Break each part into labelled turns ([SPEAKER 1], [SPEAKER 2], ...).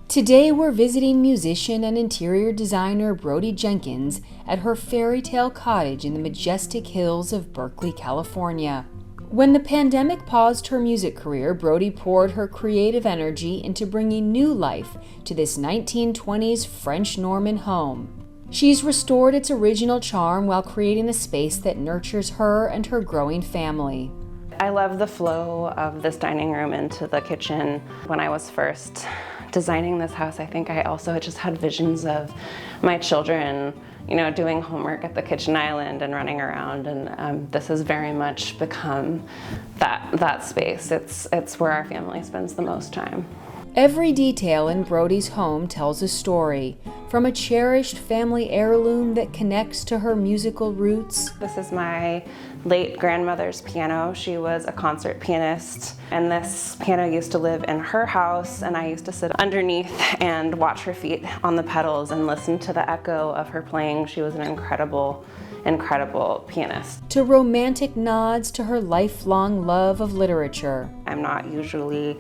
[SPEAKER 1] Today we're visiting musician and interior designer Brodie Jenkins at her fairytale cottage in the majestic hills of Berkeley, California. When the pandemic paused her music career, Brodie poured her creative energy into bringing new life to this 1920s French Norman home. She's restored its original charm while creating a space that nurtures her and her growing family.
[SPEAKER 2] I love the flow of this dining room into the kitchen. When I was first designing this house, I think I also just had visions of my children, doing homework at the kitchen island and running around, and this has very much become that space. It's where our family spends the most time.
[SPEAKER 1] Every detail in Brodie's home tells a story, from a cherished family heirloom that connects to her musical roots.
[SPEAKER 2] This is my late grandmother's piano. She was a concert pianist, and this piano used to live in her house, and I used to sit underneath and watch her feet on the pedals and listen to the echo of her playing. She was an incredible pianist.
[SPEAKER 1] To romantic nods to her lifelong love of literature.
[SPEAKER 2] I'm not usually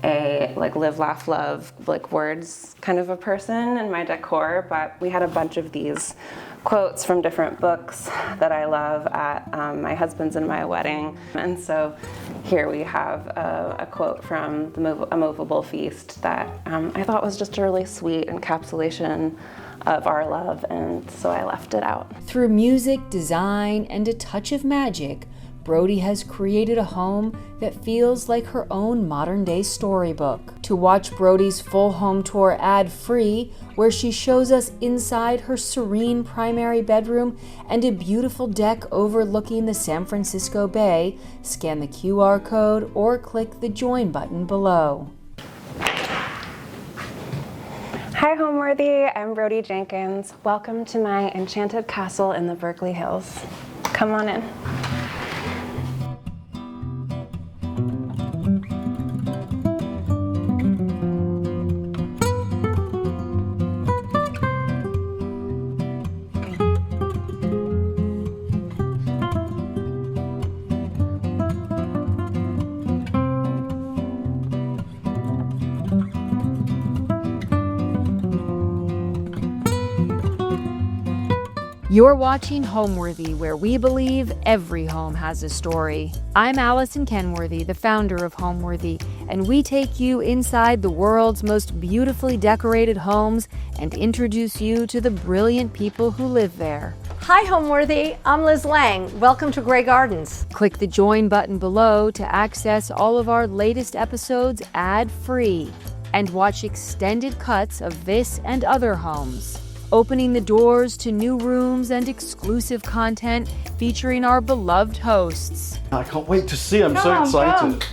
[SPEAKER 2] a live, laugh, love, words kind of a person in my decor, but we had a bunch of these quotes from different books that I love at my husband's and my wedding. And so here we have a quote from A Movable Feast that I thought was just a really sweet encapsulation of our love, and so I left it out.
[SPEAKER 1] Through music, design, and a touch of magic, Brodie has created a home that feels like her own modern-day storybook. To watch Brodie's full home tour ad-free, where she shows us inside her serene primary bedroom and a beautiful deck overlooking the San Francisco Bay, scan the QR code or click the join button below.
[SPEAKER 2] Hi Homeworthy, I'm Brodie Jenkins. Welcome to my enchanted castle in the Berkeley Hills. Come on in.
[SPEAKER 1] You're watching Homeworthy, where we believe every home has a story. I'm Allison Kenworthy, the founder of Homeworthy, and we take you inside the world's most beautifully decorated homes and introduce you to the brilliant people who live there.
[SPEAKER 3] Hi Homeworthy, I'm Liz Lang. Welcome to Grey Gardens.
[SPEAKER 1] Click the join button below to access all of our latest episodes ad-free and watch extended cuts of this and other homes, opening the doors to new rooms and exclusive content featuring our beloved hosts.
[SPEAKER 4] I can't wait to see, I'm so excited.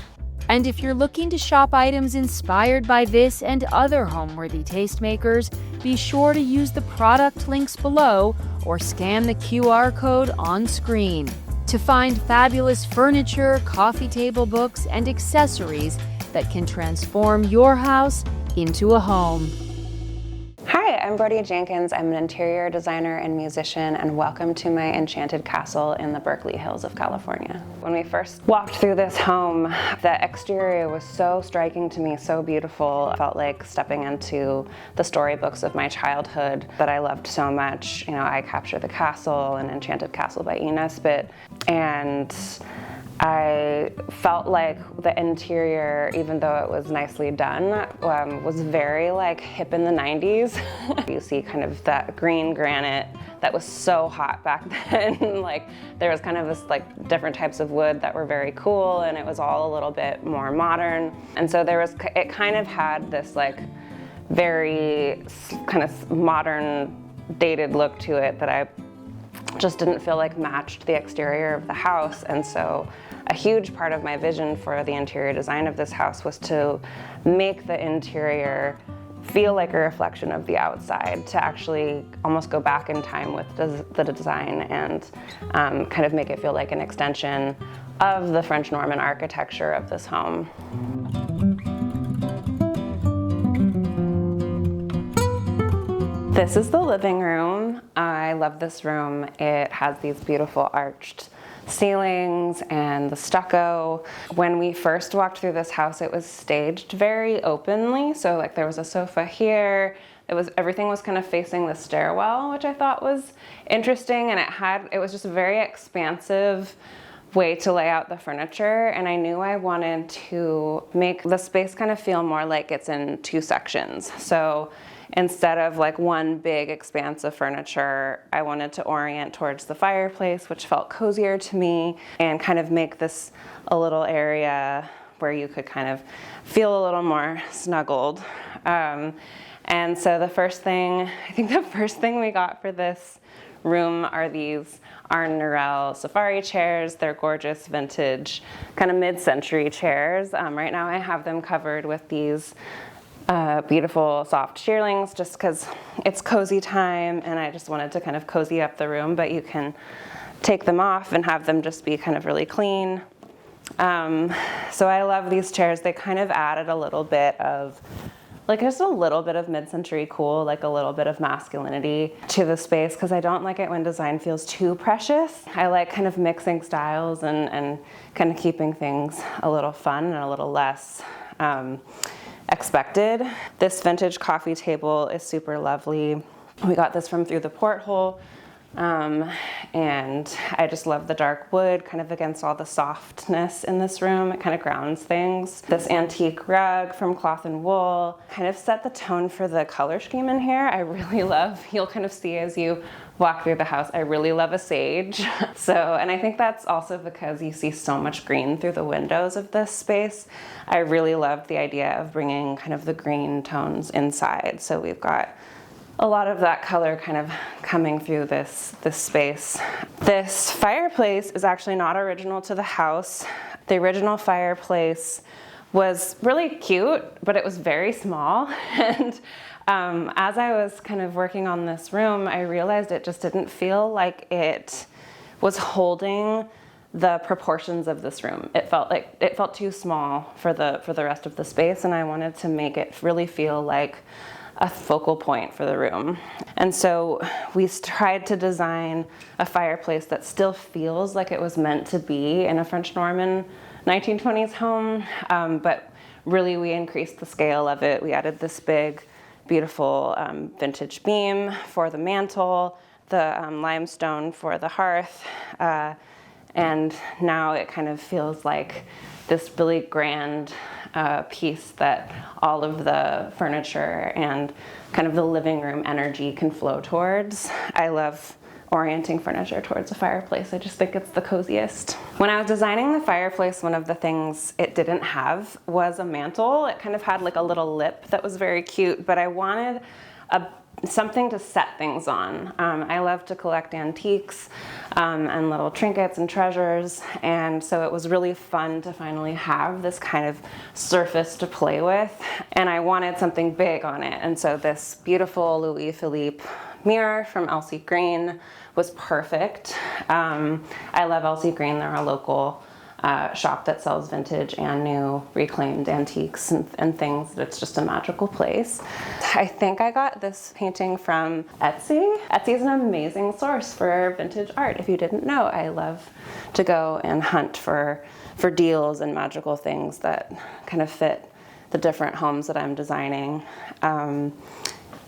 [SPEAKER 1] And if you're looking to shop items inspired by this and other Homeworthy tastemakers, be sure to use the product links below or scan the QR code on screen to find fabulous furniture, coffee table books, and accessories that can transform your house into a home.
[SPEAKER 2] Hi, I'm Brodie Jenkins. I'm an interior designer and musician, and welcome to my enchanted castle in the Berkeley Hills of California. When we first walked through this home, the exterior was so striking to me, so beautiful. It felt like stepping into the storybooks of my childhood that I loved so much. I Capture the Castle and Enchanted Castle by E. Nesbitt, and I felt like the interior, even though it was nicely done, was very hip in the 90s. You see kind of that green granite that was so hot back then. There was kind of this different types of wood that were very cool, and it was all a little bit more modern. And so it kind of had this very kind of modern, dated look to it that I just didn't feel matched the exterior of the house. And so a huge part of my vision for the interior design of this house was to make the interior feel like a reflection of the outside, to actually almost go back in time with the design and kind of make it feel like an extension of the French Norman architecture of this home. This is the living room. I love this room. It has these beautiful arched ceilings and the stucco. When we first walked through this house, it was staged very openly. So like there was a sofa here. Everything was kind of facing the stairwell, which I thought was interesting. And it was just a very expansive way to lay out the furniture. And I knew I wanted to make the space kind of feel more like it's in two sections. So instead of like one big expanse of furniture, I wanted to orient towards the fireplace, which felt cozier to me, and kind of make this a little area where you could kind of feel a little more snuggled. And so the first thing we got for this room are these Arne Norell safari chairs. They're gorgeous vintage, kind of mid-century chairs. Right now I have them covered with these beautiful soft shearlings just because it's cozy time and I just wanted to kind of cozy up the room, but you can take them off and have them just be kind of really clean. So I love these chairs. They kind of added a little bit of just a little bit of mid-century cool, like a little bit of masculinity to the space, because I don't like it when design feels too precious. I like kind of mixing styles and kind of keeping things a little fun and a little less expected. This vintage coffee table is super lovely. We got this from Through the Porthole. And I just love the dark wood kind of against all the softness in this room. It kind of grounds things. This antique rug from Cloth and Wool kind of set the tone for the color scheme in here. I really love, you'll kind of see as you walk through the house, I really love a sage. And I think that's also because you see so much green through the windows of this space. I really loved the idea of bringing kind of the green tones inside. So we've got a lot of that color kind of coming through this space. This fireplace is actually not original to the house. The original fireplace was really cute, but it was very small. And as I was kind of working on this room, I realized it just didn't feel like it was holding the proportions of this room. It felt too small for the rest of the space, and I wanted to make it really feel like a focal point for the room. And so we tried to design a fireplace that still feels like it was meant to be in a French Norman 1920s home, but really we increased the scale of it. We added this big, beautiful vintage beam for the mantle, the limestone for the hearth, and now it kind of feels like this really grand piece that all of the furniture and kind of the living room energy can flow towards. I love orienting furniture towards a fireplace. I just think it's the coziest. When I was designing the fireplace, one of the things it didn't have was a mantle. It kind of had like a little lip that was very cute, but I wanted something to set things on. I love to collect antiques and little trinkets and treasures, and so it was really fun to finally have this kind of surface to play with, and I wanted something big on it. And so this beautiful Louis Philippe mirror from Elsie Green was perfect. I love Elsie Green. They're a local shop that sells vintage and new reclaimed antiques and things. It's just a magical place. I think I got this painting from Etsy. Etsy is an amazing source for vintage art. If you didn't know, I love to go and hunt for deals and magical things that kind of fit the different homes that I'm designing. And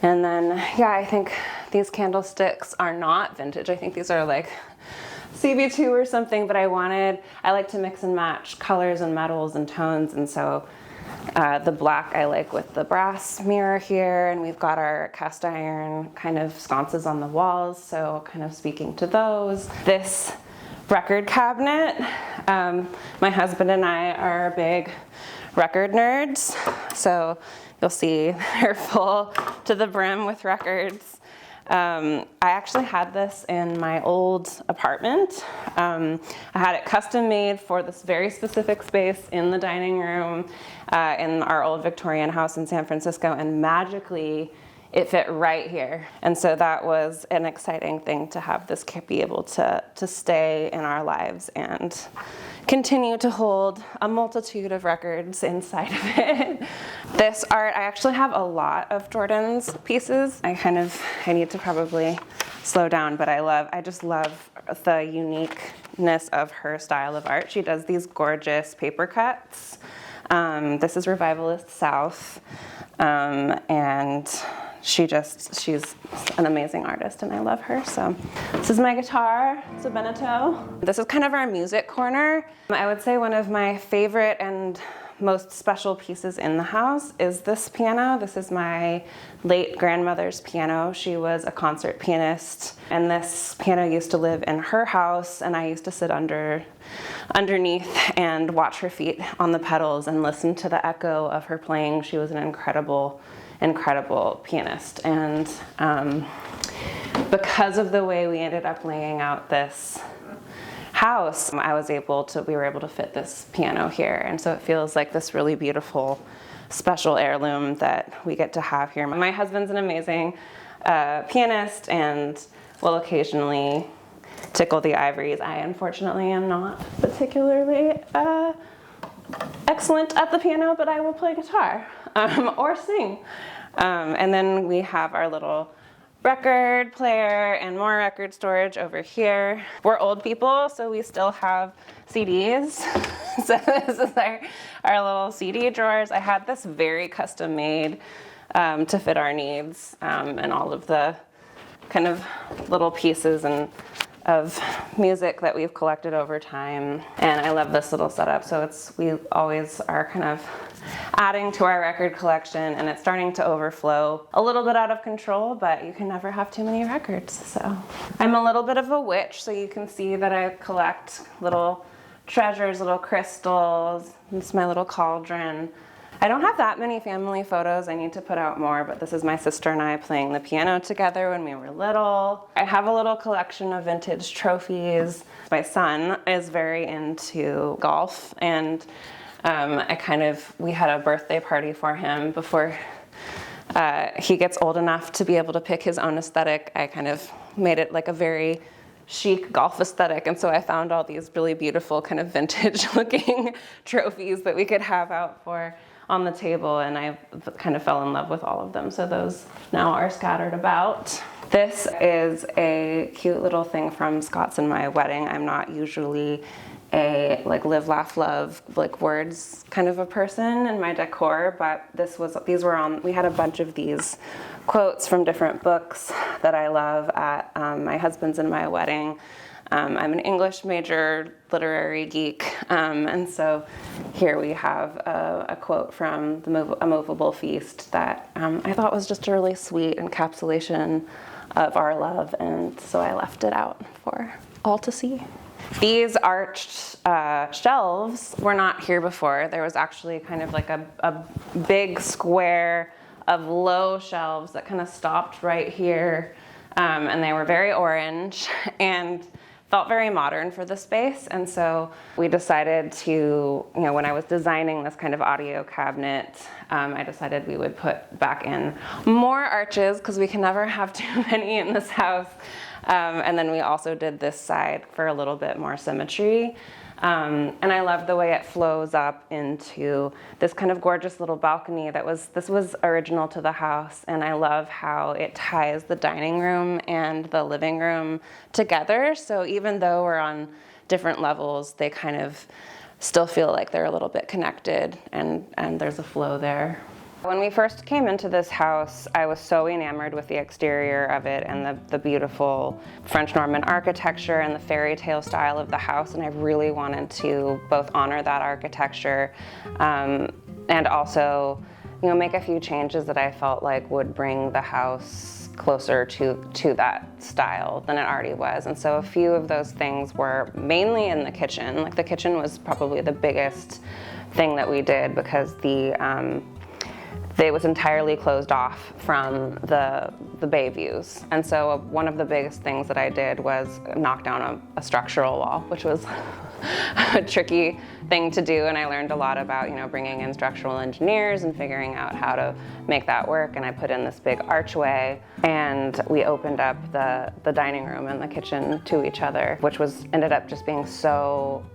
[SPEAKER 2] then, yeah, I think these candlesticks are not vintage. I think these are like CB2 or something, but I like to mix and match colors and metals and tones, and so the black I like with the brass mirror here, and we've got our cast iron kind of sconces on the walls, so kind of speaking to those. This record cabinet, my husband and I are big record nerds, so you'll see they're full to the brim with records. I actually had this in my old apartment. I had it custom made for this very specific space in the dining room in our old Victorian house in San Francisco, and magically it fit right here. And so that was an exciting thing to have this be able to stay in our lives and continue to hold a multitude of records inside of it. This art, I actually have a lot of Jordan's pieces. I need to probably slow down, but I just love the uniqueness of her style of art. She does these gorgeous paper cuts. This is Revivalist South, and she's an amazing artist, and I love her. So this is my guitar. It's a Beneteau. This is kind of our music corner. I would say one of my favorite and most special pieces in the house is this piano. This is my late grandmother's piano. She was a concert pianist, and this piano used to live in her house, and I used to sit underneath and watch her feet on the pedals and listen to the echo of her playing. She was an incredible pianist, and because of the way we ended up laying out this house, we were able to fit this piano here, and so it feels like this really beautiful, special heirloom that we get to have here. My husband's an amazing pianist and will occasionally tickle the ivories. I unfortunately am not particularly excellent at the piano, but I will play guitar or sing. And then we have our little record player and more record storage over here. We're old people, so we still have CDs. So this is our little CD drawers. I had this very custom made to fit our needs, and all of the kind of little pieces of music that we've collected over time. And I love this little setup. So we always are kind of adding to our record collection, and it's starting to overflow a little bit out of control, but you can never have too many records. So I'm a little bit of a witch, so you can see that I collect little treasures, little crystals. This is my little cauldron. I don't have that many family photos. I need to put out more, but this is my sister and I playing the piano together when we were little. I have a little collection of vintage trophies. My son is very into golf, and we had a birthday party for him before he gets old enough to be able to pick his own aesthetic. I kind of made it like a very chic golf aesthetic, and so I found all these really beautiful kind of vintage looking trophies that we could have out on the table, and I kind of fell in love with all of them, so those now are scattered about. This is a cute little thing from Scott's and my wedding. I'm not usually a live, laugh, love, words kind of a person in my decor, but we had a bunch of these quotes from different books that I love at my husband's and my wedding. I'm an English major, literary geek, and so here we have a quote from A Movable Feast that I thought was just a really sweet encapsulation of our love, and so I left it out for all to see. These arched shelves were not here before. There was actually kind of like a big square of low shelves that kind of stopped right here, and they were very orange and felt very modern for the space. And so we decided to, when I was designing this kind of audio cabinet, I decided we would put back in more arches because we can never have too many in this house. And then we also did this side for a little bit more symmetry. And I love the way it flows up into this kind of gorgeous little balcony this was original to the house, and I love how it ties the dining room and the living room together. So even though we're on different levels, they kind of still feel like they're a little bit connected, and there's a flow there. When we first came into this house, I was so enamored with the exterior of it and the beautiful French Norman architecture and the fairy tale style of the house, and I really wanted to both honor that architecture and also, make a few changes that I felt like would bring the house closer to that style than it already was. And so a few of those things were mainly in the kitchen. The kitchen was probably the biggest thing that we did because it was entirely closed off from the bay views. And so one of the biggest things that I did was knock down a structural wall, which was a tricky thing to do. And I learned a lot about, bringing in structural engineers and figuring out how to make that work. And I put in this big archway, and we opened up the dining room and the kitchen to each other, which ended up just being so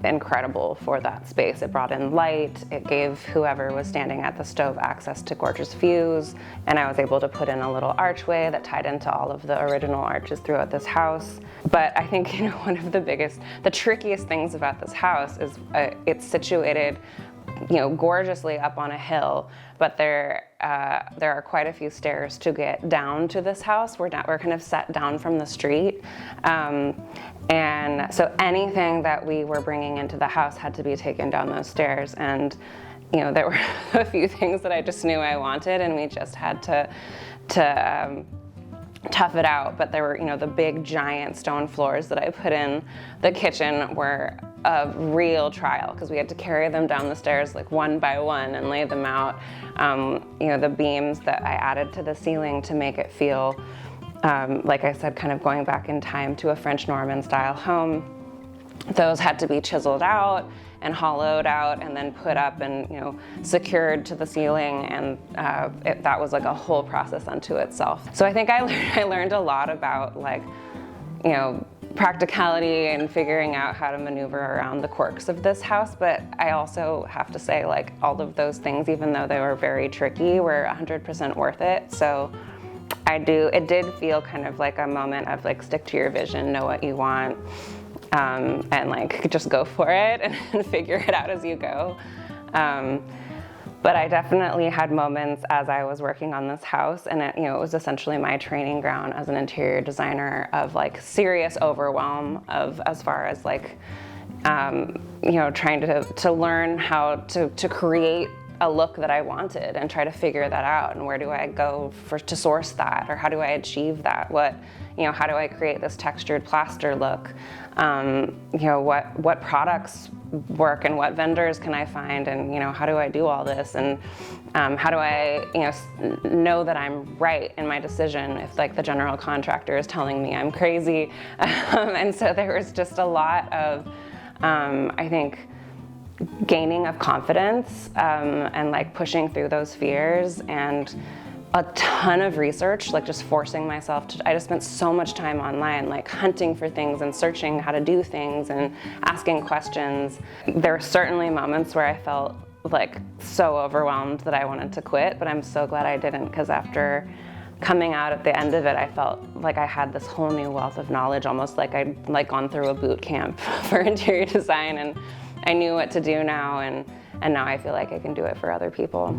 [SPEAKER 2] incredible for that space. It brought in light, it gave whoever was standing at the stove access to gorgeous views, and I was able to put in a little archway that tied into all of the original arches throughout this house. But I think, one of the trickiest things about this house is it's situated gorgeously up on a hill, but there are quite a few stairs to get down to this house. We're kind of set down from the street, and so anything that we were bringing into the house had to be taken down those stairs. And there were a few things that I just knew I wanted, and we just had to tough it out. But there were, the big giant stone floors that I put in the kitchen were a real trial, because we had to carry them down the stairs like one by one and lay them out. The beams that I added to the ceiling to make it feel, like I said, kind of going back in time to a French Norman style home. Those had to be chiseled out and hollowed out and then put up and secured to the ceiling, and that was like a whole process unto itself. So I think I learned a lot about practicality and figuring out how to maneuver around the quirks of this house. But I also have to say, all of those things, even though they were very tricky, were 100% worth it. So it did feel kind of like a moment of stick to your vision, know what you want, and just go for it and figure it out as you go. But I definitely had moments as I was working on this house, and it was essentially my training ground as an interior designer of serious overwhelm of, as far as trying to learn how to create a look that I wanted and try to figure that out, and where do I go to source that, or how do I achieve that? How do I create this textured plaster look? What products work and what vendors can I find, and how do I do all this, and how do I know that I'm right in my decision if the general contractor is telling me I'm crazy. And so there was just a lot of I think gaining of confidence, and pushing through those fears, and a ton of research, just forcing myself to. I just spent so much time online, hunting for things and searching how to do things and asking questions. There were certainly moments where I felt so overwhelmed that I wanted to quit, but I'm so glad I didn't, because after coming out at the end of it, I felt like I had this whole new wealth of knowledge, almost like I'd gone through a boot camp for interior design, and I knew what to do now, and now I feel like I can do it for other people.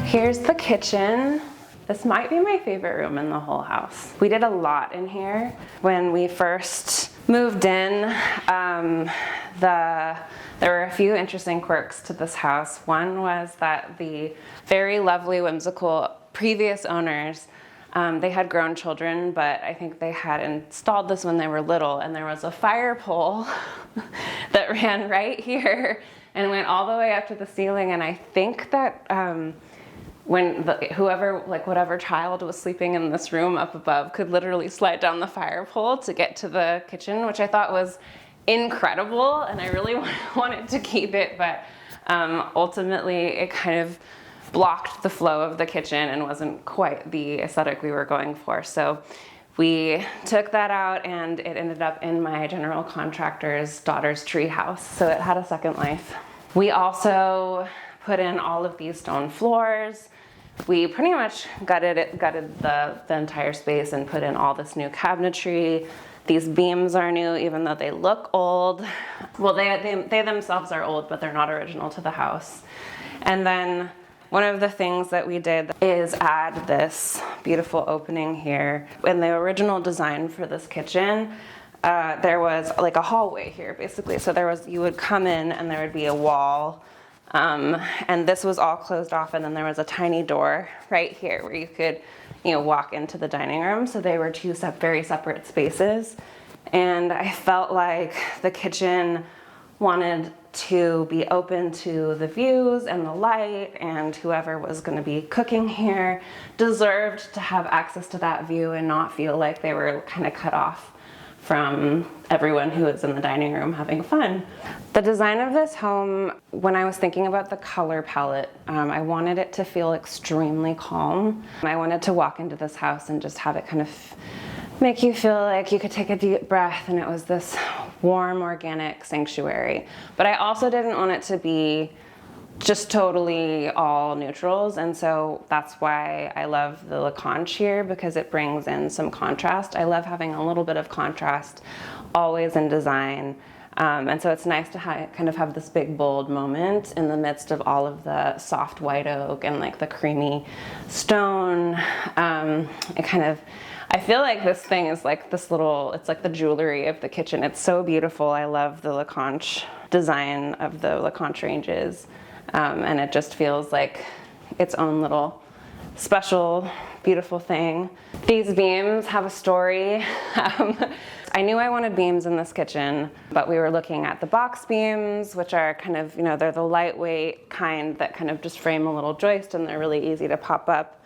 [SPEAKER 2] Here's the kitchen. This might be my favorite room in the whole house. We did a lot in here. When we first moved in, there were a few interesting quirks to this house. One was that the very lovely, whimsical previous owners, they had grown children, but I think they had installed this when they were little, and there was a fire pole that ran right here and went all the way up to the ceiling. And I think that when whatever child was sleeping in this room up above could literally slide down the fire pole to get to the kitchen, which I thought was incredible, and I really wanted to keep it, but ultimately it kind of blocked the flow of the kitchen and wasn't quite the aesthetic we were going for. So we took that out, and it ended up in my general contractor's daughter's tree house, so it had a second life. We also put in all of these stone floors. We pretty much gutted the entire space and put in all this new cabinetry. These beams are new, even though they look old. Well, they themselves are old, but they're not original to the house. And then one of the things that we did is add this beautiful opening here. In the original design for this kitchen, there was a hallway here, basically. So you would come in and there would be a wall, and this was all closed off, and then there was a tiny door right here where you could walk into the dining room. So they were two very separate spaces. And I felt like the kitchen wanted to be open to the views and the light, and whoever was going to be cooking here deserved to have access to that view and not feel like they were kind of cut off from everyone who is in the dining room having fun. The design of this home, when I was thinking about the color palette, I wanted it to feel extremely calm. I wanted to walk into this house and just have it kind of make you feel like you could take a deep breath and it was this warm, organic sanctuary. But I also didn't want it to be just totally all neutrals, and so that's why I love the Lacanche here, because it brings in some contrast. I love having a little bit of contrast always in design, and so it's nice to kind of have this big bold moment in the midst of all of the soft white oak and like the creamy stone. I feel like this thing is like this little, it's like the jewelry of the kitchen. It's so beautiful. I love the Lacanche design of the Lacanche ranges. And it just feels like its own little special, beautiful thing. These beams have a story. I knew I wanted beams in this kitchen, but we were looking at the box beams, which are kind of, they're the lightweight kind that kind of just frame a little joist and they're really easy to pop up.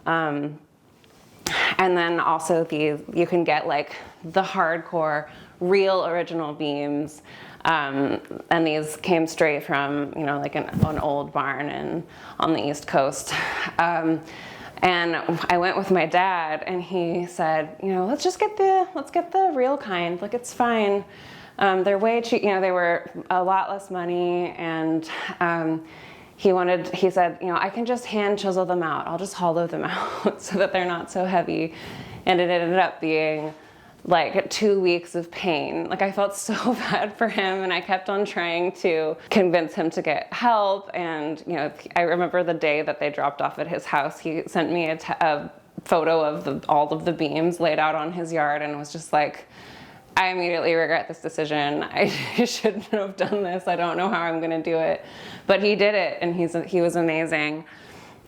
[SPEAKER 2] And then also you can get like the hardcore, real original beams. And these came straight from, like an old barn on the East Coast. And I went with my dad and he said, let's get the real kind. Like, it's fine. They're way cheap, they were a lot less money. And, he said, I can just hand chisel them out. I'll just hollow them out so that they're not so heavy. And it ended up being like 2 weeks of pain. Like, I felt so bad for him and I kept on trying to convince him to get help. And, I remember the day that they dropped off at his house, he sent me a photo of all of the beams laid out on his yard and was just like, I immediately regret this decision. I shouldn't have done this. I don't know how I'm gonna do it. But he did it and he was amazing.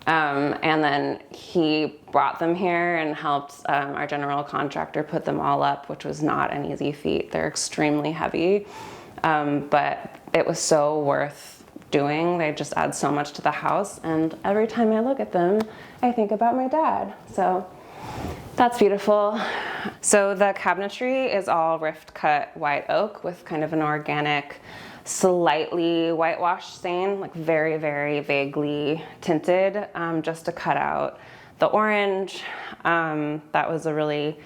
[SPEAKER 2] And then he brought them here and helped our general contractor put them all up, which was not an easy feat. They're extremely heavy, but it was so worth doing. They just add so much to the house, and every time I look at them, I think about my dad. So that's beautiful. So the cabinetry is all rift cut white oak with kind of an organic, slightly whitewashed stain, like very, very vaguely tinted, just to cut out the orange. That was a really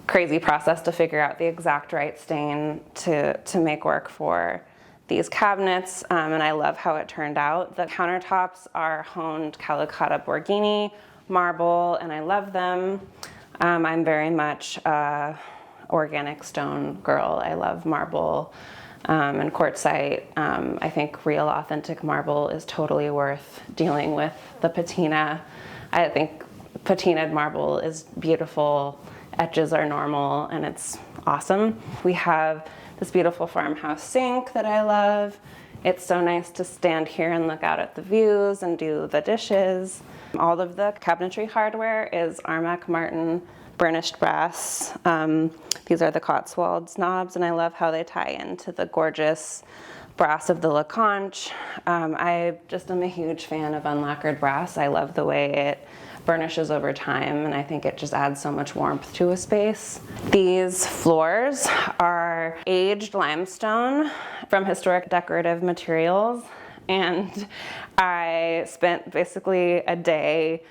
[SPEAKER 2] crazy process to figure out the exact right stain to make work for these cabinets, and I love how it turned out. The countertops are honed Calicotta Borghini marble, and I love them. I'm very much a organic stone girl. I love marble. And quartzite. I think real authentic marble is totally worth dealing with. The patina, I think patinaed marble is beautiful, edges are normal, and it's awesome. We have this beautiful farmhouse sink that I love. It's so nice to stand here and look out at the views and do the dishes. All of the cabinetry hardware is Armac Martin burnished brass. These are the Cotswolds knobs, and I love how they tie into the gorgeous brass of the Lacanche. I just am a huge fan of unlacquered brass. I love the way it burnishes over time, and I think it just adds so much warmth to a space. These floors are aged limestone from historic decorative materials, and I spent basically a day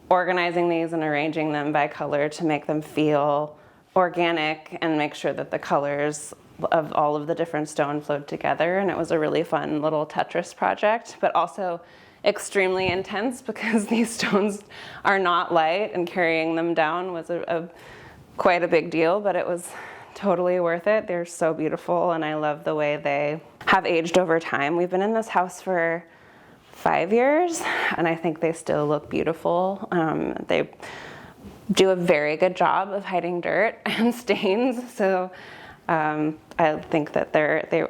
[SPEAKER 2] organizing these and arranging them by color to make them feel organic and make sure that the colors of all of the different stone flowed together. And it was a really fun little Tetris project, but also extremely intense because these stones are not light, and carrying them down was quite a big deal, but it was totally worth it. They're so beautiful, and I love the way they have aged over time. We've been in this house for 5 years, and I think they still look beautiful. They do a very good job of hiding dirt and stains, so I think that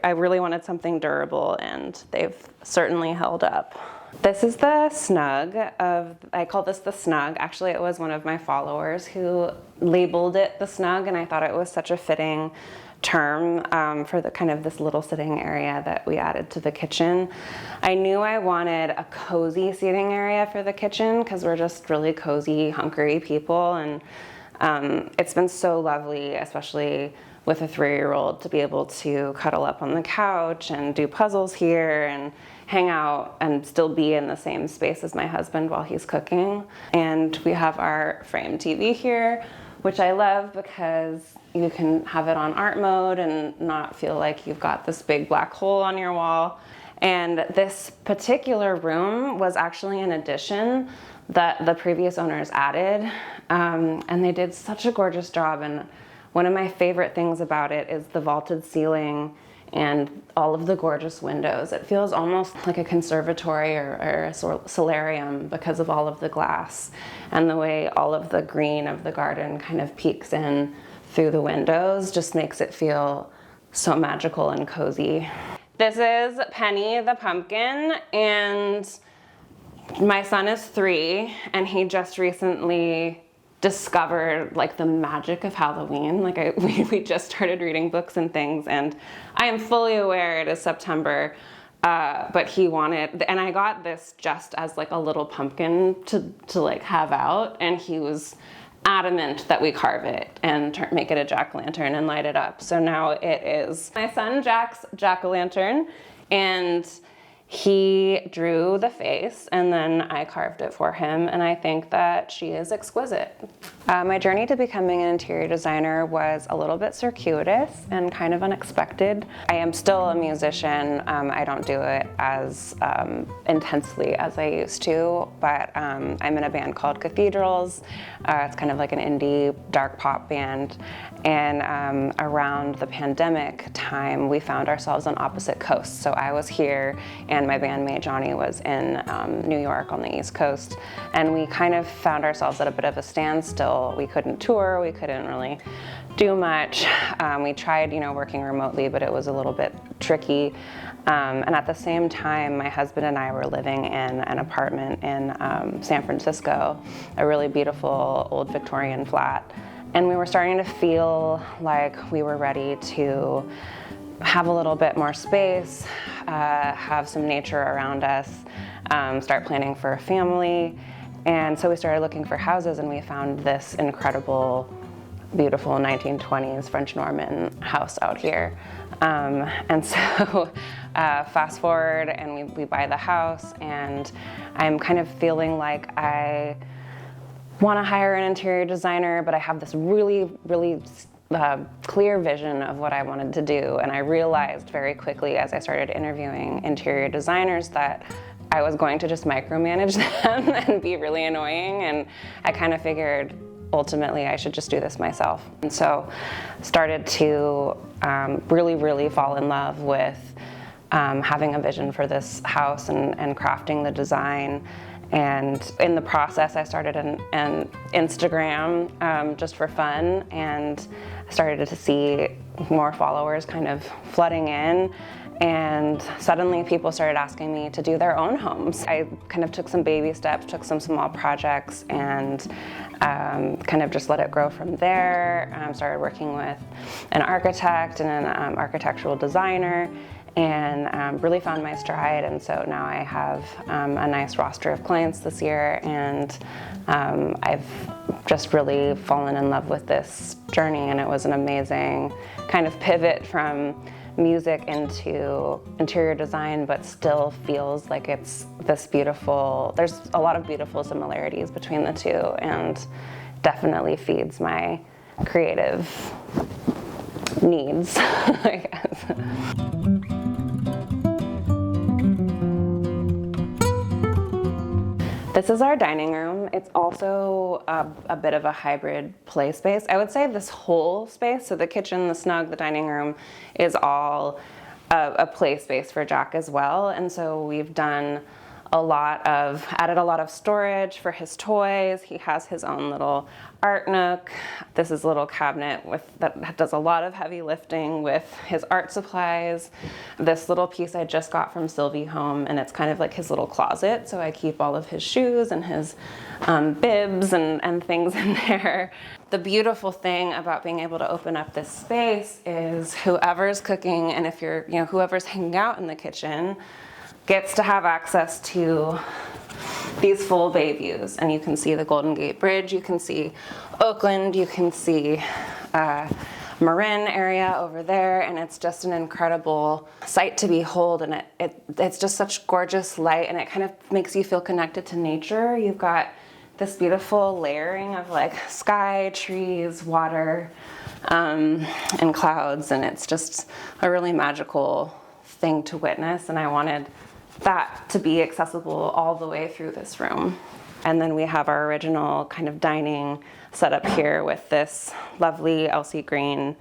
[SPEAKER 2] I really wanted something durable, and they've certainly held up. This is the snug I call this the snug. Actually, it was one of my followers who labeled it the snug, and I thought it was such a fitting term for the kind of this little sitting area that we added to the kitchen. I knew I wanted a cozy seating area for the kitchen because we're just really cozy, hunkery people, and it's been so lovely, especially with a 3-year-old to be able to cuddle up on the couch and do puzzles here and hang out and still be in the same space as my husband while he's cooking. And we have our frame TV here, which I love because you can have it on art mode and not feel like you've got this big black hole on your wall. And this particular room was actually an addition that the previous owners added, and they did such a gorgeous job. And one of my favorite things about it is the vaulted ceiling and all of the gorgeous windows. It feels almost like a conservatory or a solarium because of all of the glass and the way all of the green of the garden kind of peeks in through the windows just makes it feel so magical and cozy. This is Penny the pumpkin, and my son is 3, and he just recently discovered like the magic of Halloween. Like we just started reading books and things, and I am fully aware it is September, but he wanted, and I got this just as like a little pumpkin to like have out, and he was adamant that we carve it and make it a jack-o'-lantern and light it up. So now it is my son Jack's jack-o'-lantern, and he drew the face and then I carved it for him, and I think that she is exquisite. My journey to becoming an interior designer was a little bit circuitous and kind of unexpected. I am still a musician. I don't do it as intensely as I used to, but I'm in a band called Cathedrals. It's kind of like an indie dark pop band. And around the pandemic time, we found ourselves on opposite coasts. So I was here and my bandmate Johnny was in New York on the East Coast. And we kind of found ourselves at a bit of a standstill. We couldn't tour, we couldn't really do much. We tried, working remotely, but it was a little bit tricky. And at the same time, my husband and I were living in an apartment in San Francisco, a really beautiful old Victorian flat. And we were starting to feel like we were ready to have a little bit more space, have some nature around us, start planning for a family. And so we started looking for houses, and we found this incredible, beautiful 1920s French Norman house out here. And so fast forward and we buy the house, and I'm kind of feeling like I want to hire an interior designer, but I have this really clear vision of what I wanted to do. And I realized very quickly as I started interviewing interior designers that I was going to just micromanage them and be really annoying. And I kind of figured ultimately I should just do this myself. And so started to really fall in love with having a vision for this house and crafting the design. And in the process, I started an Instagram just for fun, and started to see more followers kind of flooding in. And suddenly people started asking me to do their own homes. I kind of took some baby steps, took some small projects, and kind of just let it grow from there. Started working with an architect and an architectural designer, and really found my stride. And so now I have a nice roster of clients this year, and I've just really fallen in love with this journey, and it was an amazing kind of pivot from music into interior design, but still feels like it's this beautiful, there's a lot of beautiful similarities between the two, and definitely feeds my creative needs, I guess. This is our dining room. It's also a bit of a hybrid play space. I would say this whole space, so the kitchen, the snug, the dining room, is all a play space for Jack as well. And so we've done added a lot of storage for his toys. He has his own little art nook. This is a little cabinet that does a lot of heavy lifting with his art supplies. This little piece I just got from Sylvie Home, and it's kind of like his little closet. So I keep all of his shoes and his bibs and things in there. The beautiful thing about being able to open up this space is whoever's cooking, and if you're, whoever's hanging out in the kitchen, gets to have access to these full bay views. And you can see the Golden Gate Bridge, you can see Oakland, you can see Marin area over there, and it's just an incredible sight to behold, and it's just such gorgeous light, and it kind of makes you feel connected to nature. You've got this beautiful layering of like sky, trees, water, and clouds, and it's just a really magical thing to witness, and I wanted that to be accessible all the way through this room. And then we have our original kind of dining setup here with this lovely Elsie green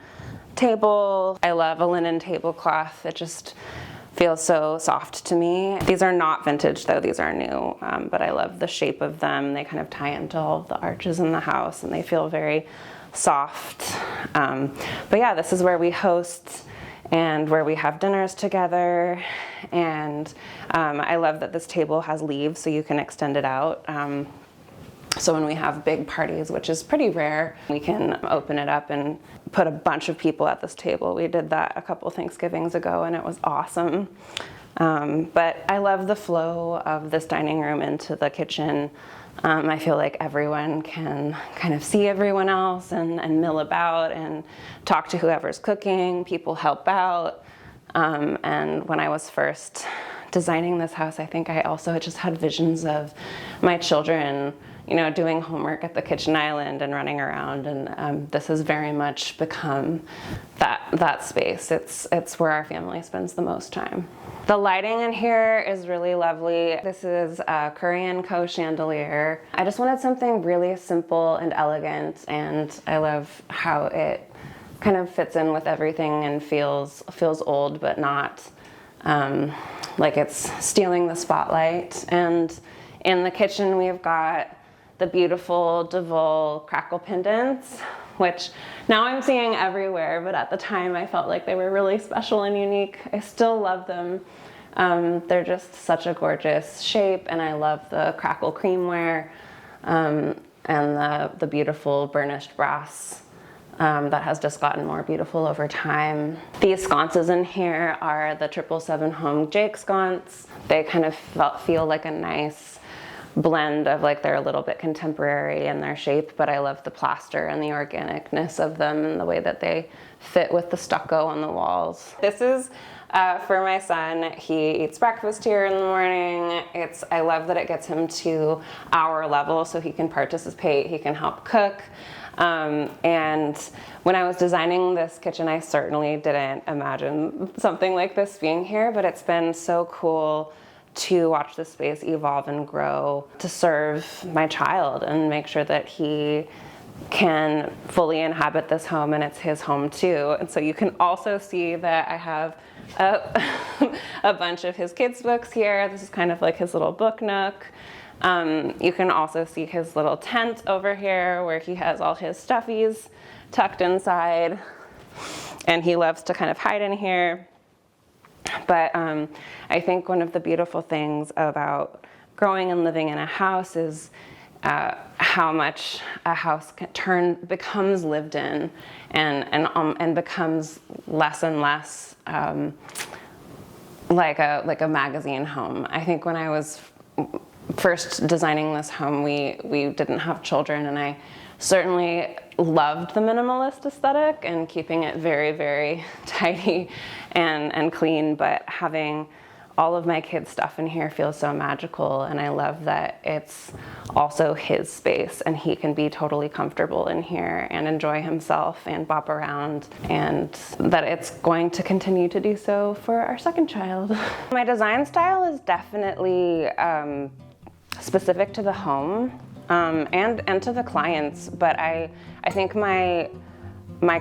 [SPEAKER 2] table. I love a linen tablecloth. It just feels so soft to me. These are not vintage though, these are new, but I love the shape of them. They kind of tie into all of the arches in the house and they feel very soft. But yeah, this is where we host and where we have dinners together. And I love that this table has leaves so you can extend it out. So when we have big parties, which is pretty rare, we can open it up and put a bunch of people at this table. We did that a couple Thanksgivings ago and it was awesome. But I love the flow of this dining room into the kitchen. I feel like everyone can kind of see everyone else and mill about and talk to whoever's cooking. People help out. And when I was first designing this house, I think I also just had visions of my children, you know, doing homework at the kitchen island and running around. And this has very much become that space. It's where our family spends the most time. The lighting in here is really lovely. This is a Curry & Co. chandelier. I just wanted something really simple and elegant, and I love how it kind of fits in with everything and feels old, but not like it's stealing the spotlight. And in the kitchen, we've got the beautiful DeVol crackle pendants, which now I'm seeing everywhere, but at the time I felt like they were really special and unique. I still love them. They're just such a gorgeous shape, and I love the crackle creamware and the beautiful burnished brass that has just gotten more beautiful over time. These sconces in here are the 777 Home Jake sconce. They kind of feel like a nice blend of like they're a little bit contemporary in their shape, but I love the plaster and the organicness of them and the way that they fit with the stucco on the walls. This is for my son. He eats breakfast here in the morning. I love that it gets him to our level so he can participate, he can help cook. And when I was designing this kitchen, I certainly didn't imagine something like this being here, but it's been so cool to watch the space evolve and grow to serve my child and make sure that he can fully inhabit this home and it's his home too. And so you can also see that I have a bunch of his kids' books here. This is kind of like his little book nook. You can also see his little tent over here where he has all his stuffies tucked inside, and he loves to kind of hide in here. But I think one of the beautiful things about growing and living in a house is how much a house becomes lived in and becomes less and less like a magazine home. I think when I was first designing this home, we didn't have children, and I certainly loved the minimalist aesthetic and keeping it very, very tidy and clean, but having all of my kids' stuff in here feels so magical, and I love that it's also his space and he can be totally comfortable in here and enjoy himself and bop around, and that it's going to continue to do so for our second child. My design style is definitely specific to the home and to the clients, but I think my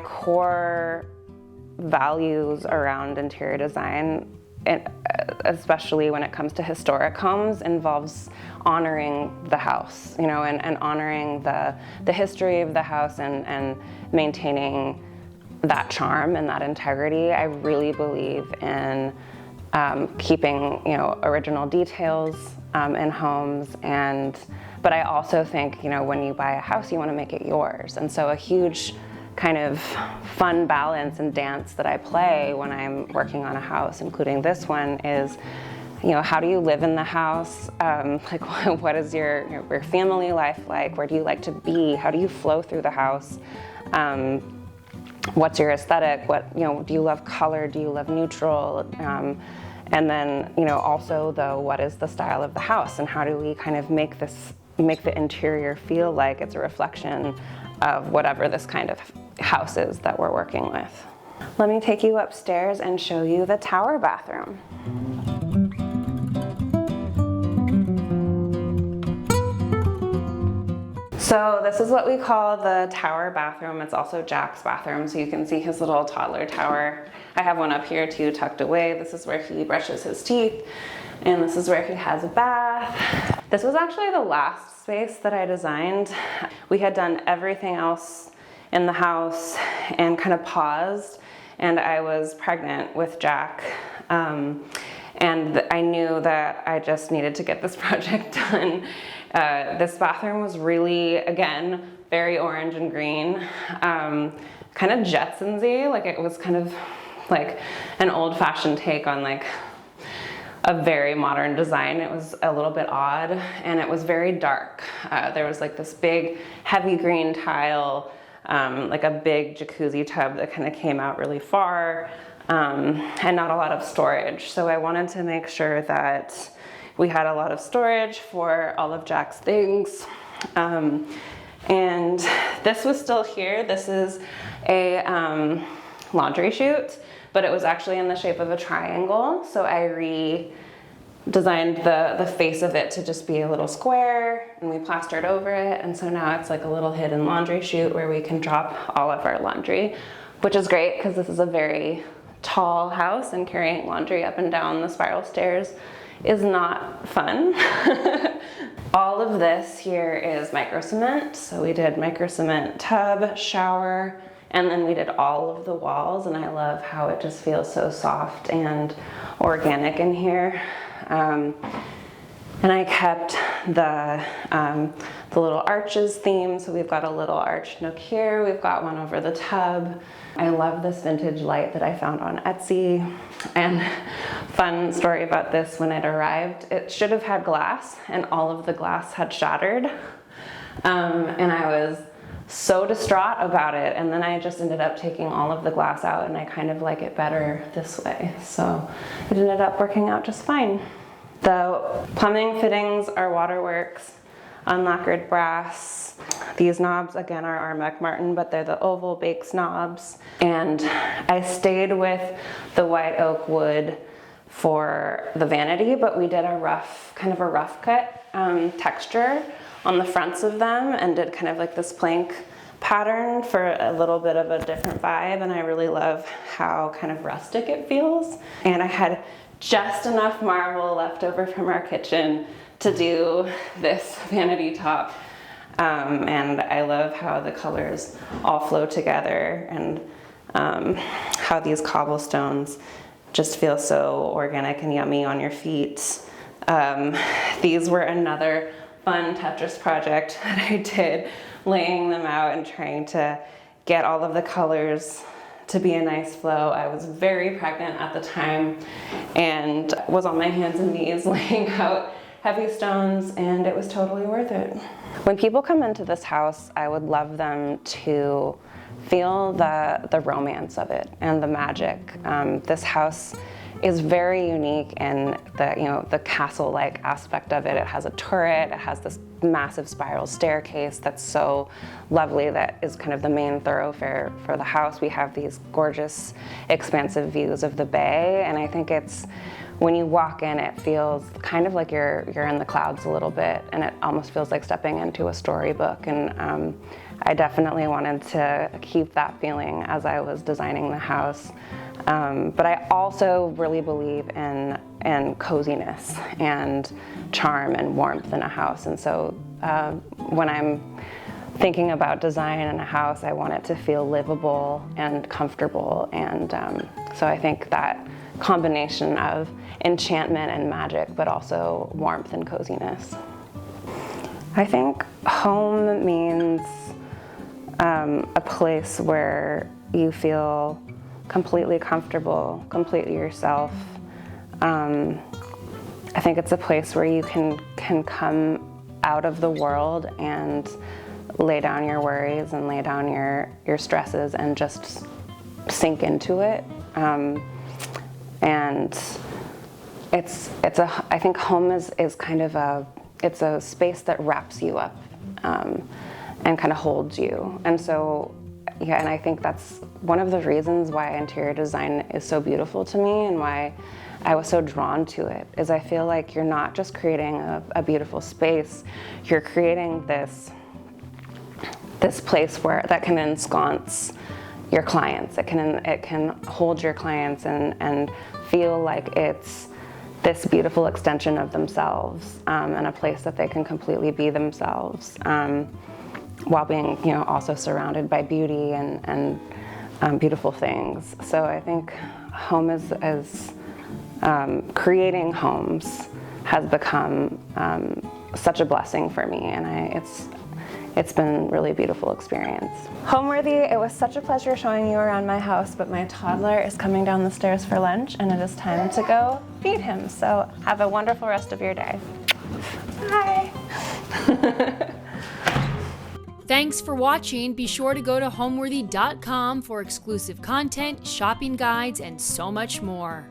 [SPEAKER 2] core values around interior design, especially when it comes to historic homes, involves honoring the house, you know, and honoring the history of the house and maintaining that charm and that integrity. I really believe in keeping, you know, original details in homes, but I also think, you know, when you buy a house, you want to make it yours. And so a huge kind of fun balance and dance that I play when I'm working on a house, including this one, is, you know, how do you live in the house? Like, what is your family life like? Where do you like to be? How do you flow through the house? what's your aesthetic? Do you love color? Do you love neutral? And then, also though, what is the style of the house, and how do we kind of make the interior feel like it's a reflection of whatever this kind of house is that we're working with. Let me take you upstairs and show you the tower bathroom. So this is what we call the tower bathroom. It's also Jack's bathroom, so you can see his little toddler tower. I have one up here too, tucked away. This is where he brushes his teeth, and this is where he has a bath. This was actually the last space that I designed. We had done everything else in the house and kind of paused, and I was pregnant with Jack. And I knew that I just needed to get this project done. This bathroom was really, again, very orange and green, kind of Jetsons-y, like it was kind of like an old-fashioned take on like a very modern design. It was a little bit odd, and it was very dark. There was like this big heavy green tile, like a big jacuzzi tub that kind of came out really far, and not a lot of storage. So I wanted to make sure that we had a lot of storage for all of Jack's things. And this was still here. This is a laundry chute, but it was actually in the shape of a triangle. So I redesigned the face of it to just be a little square, and we plastered over it. And so now it's like a little hidden laundry chute where we can drop all of our laundry, which is great because this is a very tall house, and carrying laundry up and down the spiral stairs is not fun. All of this here is micro cement. So we did micro cement tub, shower, and then we did all of the walls, and I love how it just feels so soft and organic in here. And I kept the little arches theme. So we've got a little arch nook here. We've got one over the tub. I love this vintage light that I found on Etsy. And fun story about this, when it arrived, it should have had glass, and all of the glass had shattered. And I was so distraught about it. And then I just ended up taking all of the glass out, and I kind of like it better this way. So it ended up working out just fine. The plumbing fittings are Waterworks, unlacquered brass. These knobs, again, are Armac Martin, but they're the oval base knobs. And I stayed with the white oak wood for the vanity, but we did kind of a rough cut texture on the fronts of them, and did kind of like this plank pattern for a little bit of a different vibe. And I really love how kind of rustic it feels. And I had just enough marble left over from our kitchen to do this vanity top. And I love how the colors all flow together, and how these cobblestones just feel so organic and yummy on your feet. These were another fun Tetris project that I did, laying them out and trying to get all of the colors to be a nice flow. I was very pregnant at the time and was on my hands and knees laying out heavy stones, and it was totally worth it. When people come into this house, I would love them to feel the romance of it and the magic. This house is very unique in the castle-like aspect of it. It has a turret, it has this massive spiral staircase that's so lovely, that is kind of the main thoroughfare for the house. We have these gorgeous, expansive views of the bay, and I think when you walk in, it feels kind of like you're in the clouds a little bit, and it almost feels like stepping into a storybook. And I definitely wanted to keep that feeling as I was designing the house. But I also really believe in coziness and charm and warmth in a house. And so when I'm thinking about design in a house, I want it to feel livable and comfortable. And so I think that combination of enchantment and magic, but also warmth and coziness. I think home means a place where you feel completely comfortable, completely yourself. I think it's a place where you can come out of the world and lay down your worries and lay down your stresses and just sink into it. And I think home is kind of it's a space that wraps you up and kind of holds you. And so, yeah, and I think that's one of the reasons why interior design is so beautiful to me and why I was so drawn to it, is I feel like you're not just creating a beautiful space, you're creating this place that can ensconce your clients. It can hold your clients and feel like it's this beautiful extension of themselves, and a place that they can completely be themselves, while being, also surrounded by beauty and beautiful things. So I think home is creating homes has become such a blessing for me, and it's been a really beautiful experience. Homeworthy, it was such a pleasure showing you around my house, but my toddler is coming down the stairs for lunch and it is time to go feed him. So have a wonderful rest of your day. Bye.
[SPEAKER 1] Thanks for watching. Be sure to go to homeworthy.com for exclusive content, shopping guides, and so much more.